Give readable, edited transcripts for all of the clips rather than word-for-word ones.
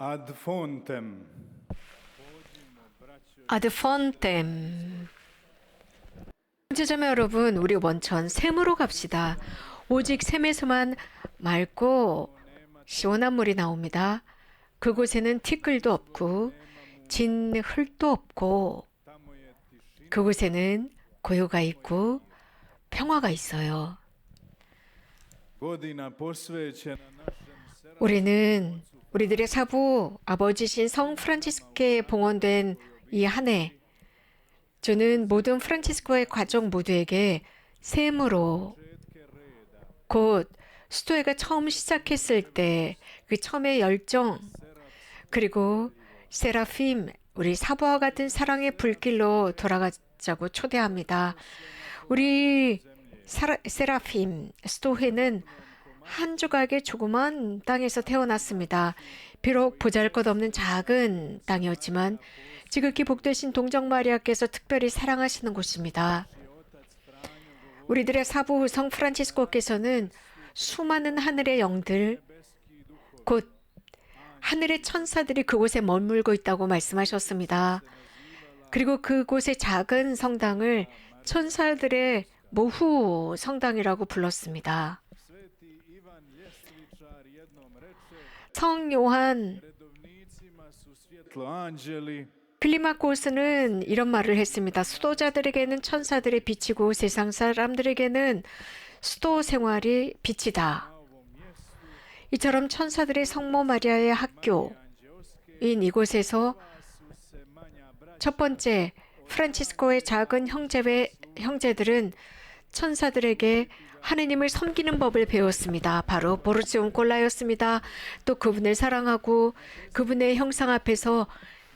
Ad fontem. Ad fontem. 형제자매 여러분, 우리 원천 샘으로 갑시다. 오직 샘에서만 맑고 시원한 물이 나옵니다. 그곳에는 티끌도 없고 진 흙도 없고 그곳에는 고요가 있고 평화가 있어요. Godina posvećena našem 우리는 우리들의 사부 아버지신 성 프란치스코에 봉헌된 이 한 해, 저는 모든 프란치스코의 가족 모두에게 샘으로 곧 수도회가 처음 시작했을 때 그 처음의 열정, 그리고 세라핌, 우리 사부와 같은 사랑의 불길로 돌아가자고 초대합니다. 우리 세라핌 수도회는 한 조각의 조그만 땅에서 태어났습니다. 비록 보잘것없는 작은 땅이었지만 지극히 복되신 동정 마리아께서 특별히 사랑하시는 곳입니다. 우리들의 사부 성 프란치스코께서는 수많은 하늘의 영들, 곧 하늘의 천사들이 그곳에 머물고 있다고 말씀하셨습니다. 그리고 그곳의 작은 성당을 천사들의 모후 성당이라고 불렀습니다. Sveti Ivan Ljesvičar jednom reče: 성 요한 redovnicima su svjetlo anđeli, 필리마코스는 이런 말을 했습니다. 수도자들에게는 천사들의 빛이고 세상 사람들에게는 수도 생활이 빛이다. 이처럼 천사들의 성모 마리아의 학교인 이곳에서 첫 번째 프란치스코의 작은 형제들은 천사들에게 하느님을 섬기는 법을 배웠습니다. 바로 보르지온 꼴라였습니다. 또 그분을 사랑하고 그분의 형상 앞에서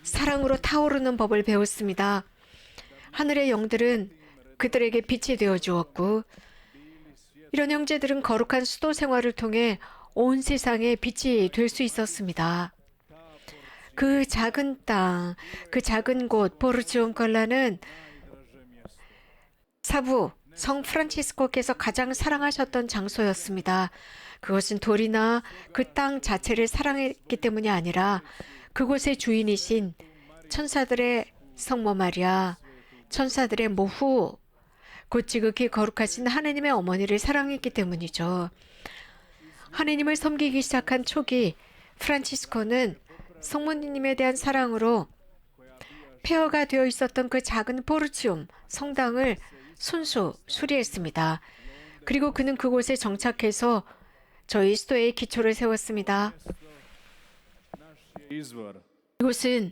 사랑으로 타오르는 법을 배웠습니다. 하늘의 영들은 그들에게 빛이 되어 주었고, 이런 형제들은 거룩한 수도 생활을 통해 온 세상에 빛이 될 수 있었습니다. 그 작은 땅, 그 작은 곳 보르지온 꼴라는 사부 성 프란치스코께서 가장 사랑하셨던 장소였습니다. 그것은 돌이나 그 땅 자체를 사랑했기 때문이 아니라 그곳의 주인이신 천사들의 성모 마리아, 천사들의 모후, 곧 지극히 거룩하신 하느님의 어머니를 사랑했기 때문이죠. 하느님을 섬기기 시작한 초기 프란치스코는 성모님에 대한 사랑으로 폐허가 되어 있었던 그 작은 포르치움 성당을 손수 수리했습니다. 그리고 그는 그곳에 정착해서 저희 수도의 기초를 세웠습니다. izvor. 이곳은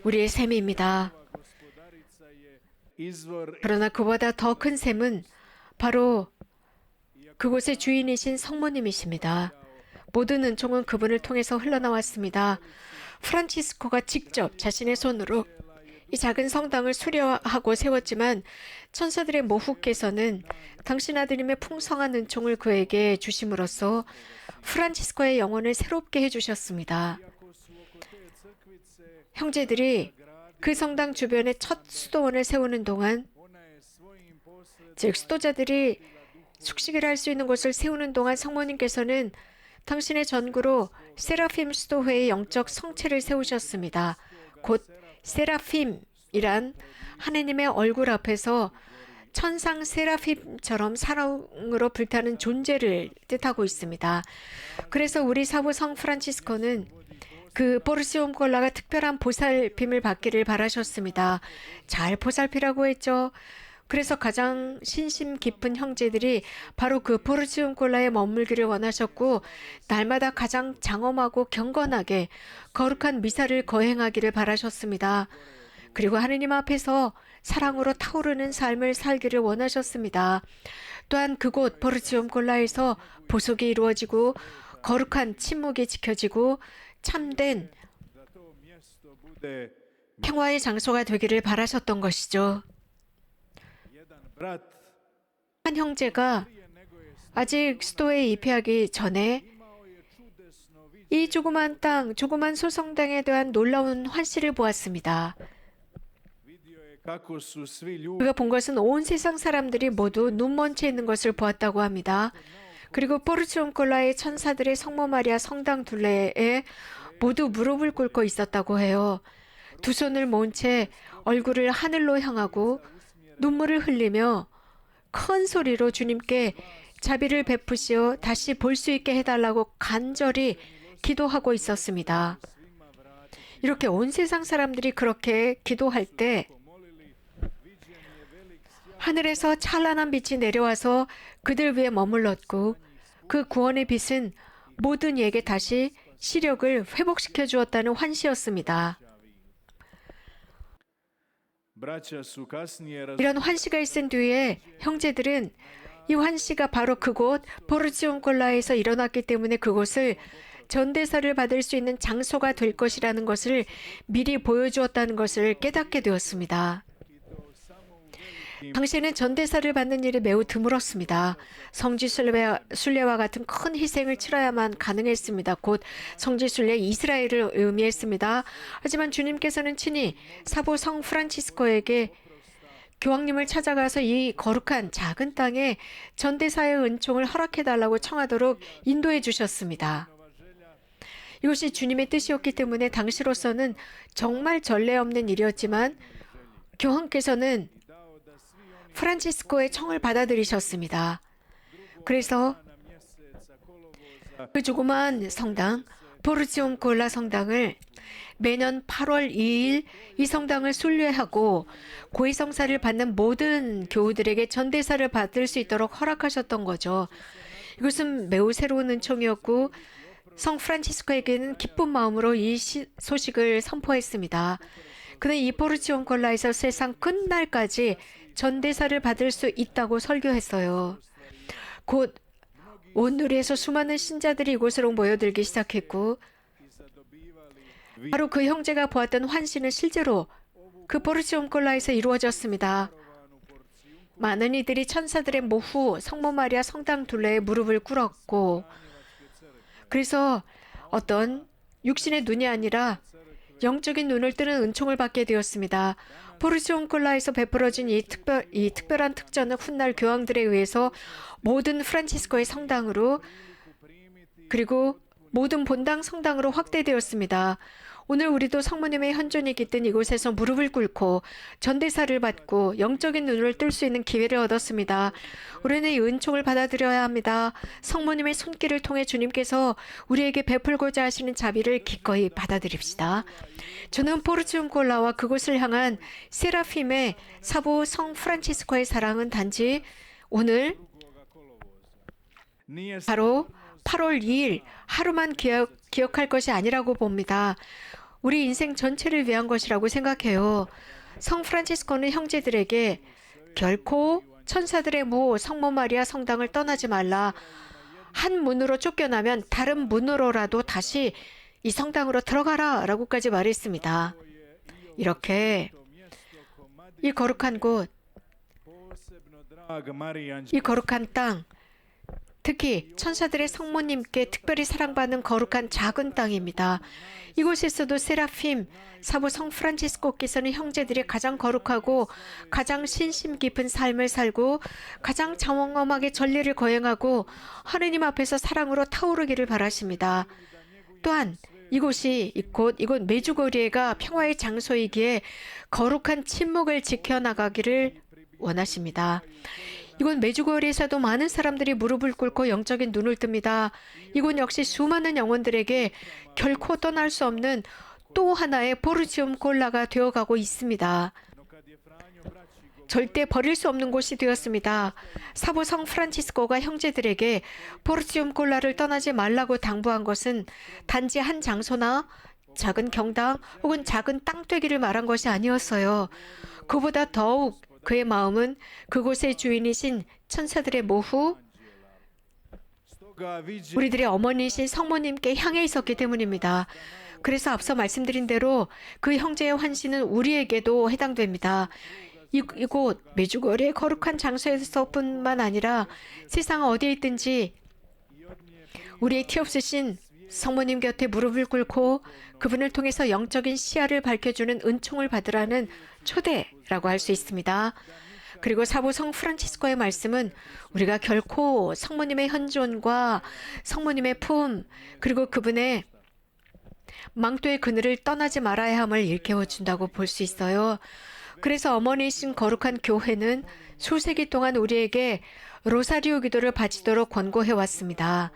우리의 샘입니다. Gospodarica je izvor 그러나 그보다 더 큰 샘은 바로 그곳의 주인이신 성모님이십니다. 모든 은총은 그분을 통해서 흘러나왔습니다. 프란치스코가 직접 자신의 손으로 이 작은 성당을 수려하고 세웠지만 천사들의 모후께서는 당신 아드님의 풍성한 은총을 그에게 주심으로써 프란치스코의 영혼을 새롭게 해주셨습니다. 형제들이 그 성당 주변에 첫 수도원을 세우는 동안, 즉 수도자들이 숙식을 할 수 있는 곳을 세우는 동안 성모님께서는 당신의 전구로 세라핌 수도회의 영적 성체를 세우셨습니다. 곧 세라핌이란 하느님의 얼굴 앞에서 천상 세라핌처럼 사랑으로 불타는 존재를 뜻하고 있습니다. 그래서 우리 사부 성 프란치스코는 그 보르시온 꼴라가 특별한 보살핌을 받기를 바라셨습니다. 잘 보살피라고 했죠. 그래서 가장 신심 깊은 형제들이 바로 그 보르시온 꼴라에 머물기를 원하셨고, 날마다 가장 장엄하고 경건하게 거룩한 미사를 거행하기를 바라셨습니다. 그리고 하느님 앞에서 사랑으로 타오르는 삶을 살기를 원하셨습니다. 또한 그곳 보르지온 꼴라에서 보속이 이루어지고 거룩한 침묵이 지켜지고 참된 da to mjesto bude 평화의 장소가 되기를 바라셨던 것이죠. jedan brat 한 형제가 prije nego je 아직 수도에 입회하기 전에 imao je čudesno viđenje. 이 조그만 땅, 조그만 소성당에 대한 놀라운 환시를 보았습니다. Vidio je kako su svi ljudi 그가 본 것은 온 세상 사람들이 모두 눈먼 채 있는 것을 보았다고 합니다. 그리고 포르치온콜라의 천사들의 성모 마리아 성당 둘레에 모두 무릎을 꿇고 있었다고 해요. 두 손을 모은 채 얼굴을 하늘로 향하고 눈물을 흘리며 큰 소리로 주님께 자비를 베푸시어 다시 볼 수 있게 해달라고 간절히 기도하고 있었습니다. 이렇게 온 세상 사람들이 그렇게 기도할 때 하늘에서 찬란한 빛이 내려와서 그들 위에 머물렀고 그 구원의 빛은 모든 이에게 다시 시력을 회복시켜 주었다는 환시였습니다. 이런 환시가 있은 뒤에 형제들은 이 환시가 바로 그곳 포르치온콜라에서 일어났기 때문에 그곳을 전대사를 받을 수 있는 장소가 될 것이라는 것을 미리 보여주었다는 것을 깨닫게 되었습니다. 당시에는 전대사를 받는 일이 매우 드물었습니다. 성지순례와 같은 큰 희생을 치러야만 가능했습니다. 곧 성지순례 이스라엘을 의미했습니다. 하지만 주님께서는 친히 사보 성 프란치스코에게 교황님을 찾아가서 이 거룩한 작은 땅에 전대사의 은총을 허락해달라고 청하도록 인도해 주셨습니다. 이것이 주님의 뜻이었기 때문에 당시로서는 정말 전례 없는 일이었지만 교황께서는 프란치스코의 청을 받아들이셨습니다. 그래서 그 조그만 성당, 포르치온콜라 성당을 매년 8월 2일 이 성당을 순례하고 고위성사를 받는 모든 교우들에게 전대사를 받을 수 있도록 허락하셨던 거죠. 이것은 매우 새로운 은총이었고 성 프란치스코에게는 기쁜 마음으로 이 소식을 선포했습니다. 그는 이 포르치온콜라에서 세상 끝날까지 전대사를 받을 수 있다고 설교했어요. 곧 온누리에서 수많은 신자들이 이곳으로 모여들기 시작했고 바로 그 형제가 보았던 환시는 실제로 그 포르치온콜라에서 이루어졌습니다. 많은 이들이 천사들의 모후 성모 마리아 성당 둘레에 무릎을 꿇었고 그래서 어떤 육신의 눈이 아니라 영적인 눈을 뜨는 은총을 받게 되었습니다. 포르치온콜라에서 베풀어진 이 특별한 특전은 훗날 교황들에 의해서 모든 프란치스코의 성당으로 그리고 모든 본당 성당으로 확대되었습니다. 오늘 우리도 성모님의 현존이 깃든 이곳에서 무릎을 꿇고 전대사를 받고 영적인 눈을 뜰 수 있는 기회를 얻었습니다. 우리는 이 은총을 받아들여야 합니다. 성모님의 손길을 통해 주님께서 우리에게 베풀고자 하시는 자비를 기꺼이 받아들입시다. 저는 포르치온콜라와 그곳을 향한 세라핌의 사부 성 프란치스코의 사랑은 단지 오늘 바로 8월 2일 하루만 기억할 것이 아니라고 봅니다. 우리 인생 전체를 위한 것이라고 생각해요. 성 프란치스코는 형제들에게 결코 천사들의 모 성모 마리아 성당을 떠나지 말라. 한 문으로 쫓겨나면 다른 문으로라도 다시 이 성당으로 들어가라 라고까지 말했습니다. 이렇게 이 거룩한 곳, 이 거룩한 땅, 특히 천사들의 성모님께 특별히 사랑받는 거룩한 작은 땅입니다. 이곳에서도 세라핌, 사부 성 프란치스코께서는 형제들이 가장 거룩하고 가장 신심 깊은 삶을 살고 가장 장엄하게 전례를 거행하고 하느님 앞에서 사랑으로 타오르기를 바라십니다. 또한 이곳 메주고리에가 평화의 장소이기에 거룩한 침묵을 지켜나가기를 원하십니다. 이곳 메주고리에서도 많은 사람들이 무릎을 꿇고 영적인 눈을 뜹니다. 이곳 역시 수많은 영혼들에게 결코 떠날 수 없는 또 하나의 포르치온콜라가 되어가고 있습니다. 절대 버릴 수 없는 곳이 되었습니다. 사부 성 프란치스코가 형제들에게 포르치온콜라를 떠나지 말라고 당부한 것은 단지 한 장소나 작은 경당 혹은 작은 땅되기를 말한 것이 아니었어요. 그보다 더욱 그의 마음은 그곳의 주인이신 천사들의 모후, 우리들의 어머니이신 성모님께 향해 있었기 때문입니다. 그래서 앞서 말씀드린 대로 그 형제의 환시는 우리에게도 해당됩니다. 이곳 메주거리의 거룩한 장소에서뿐만 아니라 세상 어디에 있든지 우리의 티 없으신 성모님 곁에 무릎을 꿇고 그분을 통해서 영적인 시야를 밝혀주는 은총을 받으라는 초대라고 할 수 있습니다. 그리고 사부 성 프란치스코의 말씀은 우리가 결코 성모님의 현존과 성모님의 품 그리고 그분의 망토의 그늘을 떠나지 말아야 함을 일깨워준다고 볼 수 있어요. 그래서 어머니이신 거룩한 교회는 수세기 동안 우리에게 로사리오 기도를 바치도록 권고해 왔습니다.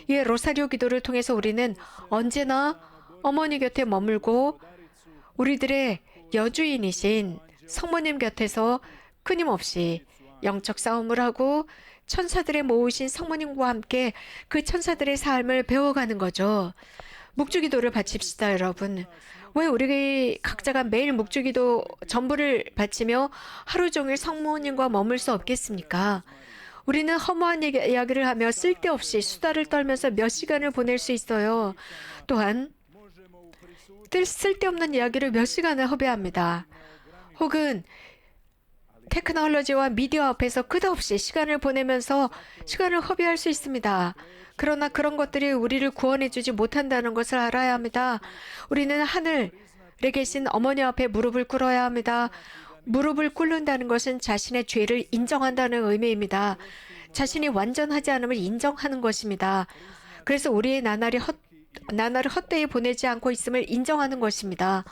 이 로사리오 기도를 통해서 우리는 언제나 어머니 곁에 머물고 우리들의 여주인이신 성모님 곁에서 끊임없이 영적 싸움을 하고 천사들의 모으신 성모님과 함께 그 천사들의 삶을 배워가는 거죠. 묵주기도를 바칩시다, 여러분. 왜 우리 각자가 매일 묵주기도 전부를 바치며 하루 종일 성모님과 머물 수 없겠습니까? 우리는 허무한 이야기를 하며 쓸데없이 수다를 떨면서 몇 시간을 보낼 수 있어요. 또한 쓸데없는 이야기를 몇 시간을 허비합니다. 혹은 테크놀로지와 미디어 앞에서 끝없이 시간을 보내면서 시간을 허비할 수 있습니다. 그러나 그런 것들이 우리를 구원해주지 못한다는 것을 알아야 합니다. 우리는 하늘에 계신 어머니 앞에 무릎을 꿇어야 합니다. 무릎을 꿇는다는 것은 자신의 죄를 인정한다는 의미입니다. 자신이 완전하지 않음을 인정하는 것입니다. 그래서 우리의 나날을 헛되이 보내지 않고 있음을 인정하는 것입니다.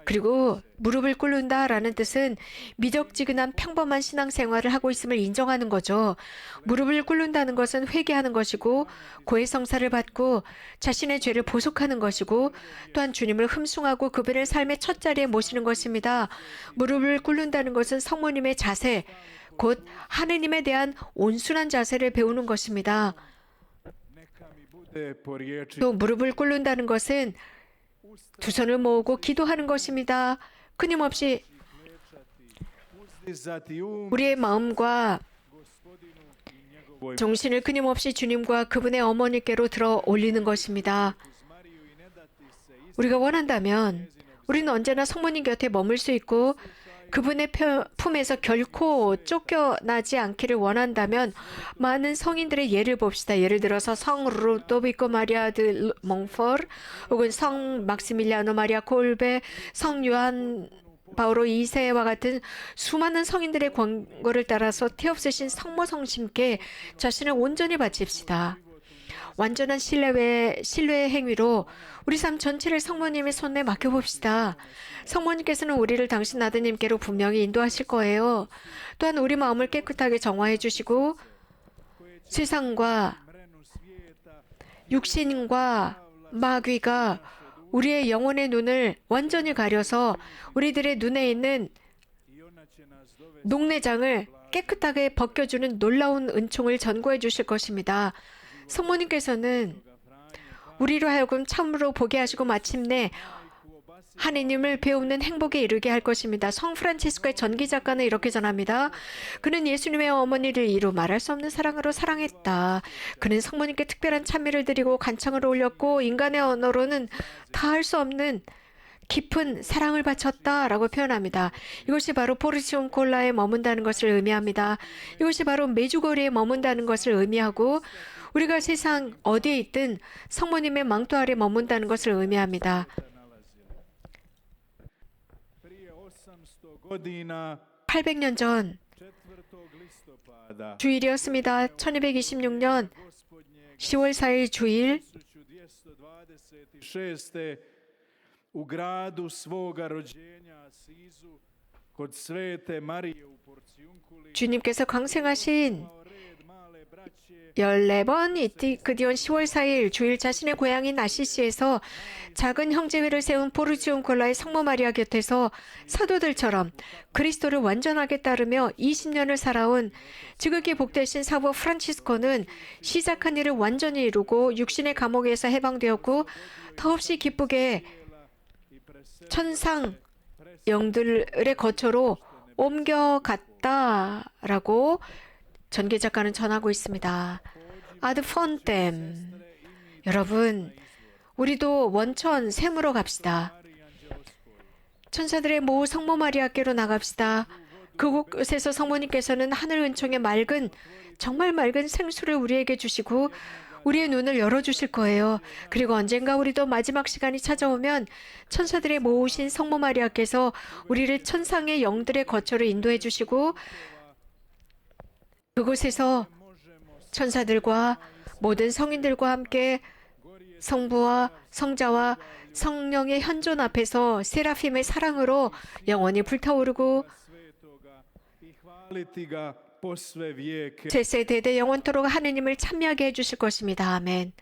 그리고 무릎을 꿇는다라는 뜻은 미적지근한 평범한 신앙생활을 하고 있음을 인정하는 거죠. 무릎을 꿇는다는 것은 회개하는 것이고 고해성사를 받고 자신의 죄를 보속하는 것이고 또한 주님을 흠숭하고 그분을 삶의 첫 자리에 모시는 것입니다. 무릎을 꿇는다는 것은 성모님의 자세, 곧 하느님에 대한 온순한 자세를 배우는 것입니다. 또 무릎을 꿇는다는 것은 두 손을 모으고 기도하는 것입니다. 끊임없이 우리의 마음과 정신을 끊임없이 주님과 그분의 어머니께로 들어 올리는 것입니다. 우리가 원한다면 우리는 언제나 성모님 곁에 머물 수 있고 그분의 품에서 결코 쫓겨나지 않기를 원한다면 많은 성인들의 예를 봅시다. 예를 들어서 성 루도비코 마리아 드 몽포르 혹은 성 막시밀리아노 마리아 콜베, 성 요한 바오로 2세와 같은 수많은 성인들의 권고를 따라서 태없으신 성모 성심께 자신을 온전히 바칩시다. 완전한 신뢰의 행위로 우리 삶 전체를 성모님의 손에 맡겨봅시다. 성모님께서는 우리를 당신 아드님께로 분명히 인도하실 거예요. 또한 우리 마음을 깨끗하게 정화해 주시고 세상과 육신과 마귀가 우리의 영혼의 눈을 완전히 가려서 우리들의 눈에 있는 녹내장을 깨끗하게 벗겨주는 놀라운 은총을 전고해 주실 것입니다. 성모님께서는 우리로 하여금 참으로 보게 하시고 마침내 하느님을 배우는 행복에 이르게 할 것입니다. 성 프란치스코의 전기 작가는 이렇게 전합니다. 그는 예수님의 어머니를 이루 말할 수 없는 사랑으로 사랑했다. 그는 성모님께 특별한 찬미를 드리고 간청을 올렸고 인간의 언어로는 다 할 수 없는 깊은 사랑을 바쳤다라고 표현합니다. 이것이 바로 포르치움 콜라에 머문다는 것을 의미합니다. 이것이 바로 메주거리에 머문다는 것을 의미하고 우리가 세상 어디에 있든 성모님의 망토 아래 머문다는 것을 의미합니다. 800년 전 주일이었습니다. 1226년 10월 4일 주일 u gradu svoga rođenja Asizu kod Svete Marije u Porciunkuli 주님께서 강생하신 14번 이티크디온 10월 4일 주일 자신의 고향인 아시시에서 작은 형제회를 세운 포르치움 콜라의 성모 마리아 곁에서 사도들처럼 그리스도를 완전하게 따르며 20년을 살아온 지극히 복되신 사부 프란치스코는 시작한 일을 완전히 이루고 육신의 감옥에서 해방되었고 더없이 기쁘게 천상 영들의 거처로 옮겨갔다라고 전기 작가는 전하고 있습니다. 아드 폰댐. 여러분, 우리도 원천 샘으로 갑시다. 천사들의 모 성모 마리아께로 나갑시다. 그곳에서 성모님께서는 하늘 은총의 정말 맑은 생수를 우리에게 주시고 우리의 눈을 열어주실 거예요. 그리고 언젠가 우리도 마지막 시간이 찾아오면 천사들의 모으신 성모 마리아께서 우리를 천상의 영들의 거처로 인도해 주시고 그곳에서 천사들과 모든 성인들과 함께 성부와 성자와 성령의 현존 앞에서 세라핌의 사랑으로 영원히 불타오르고 svetoga i hvaliti ga po sve vijeke. 제세대대 영원토록 하느님을 찬미하게 해주실 것입니다. 아멘.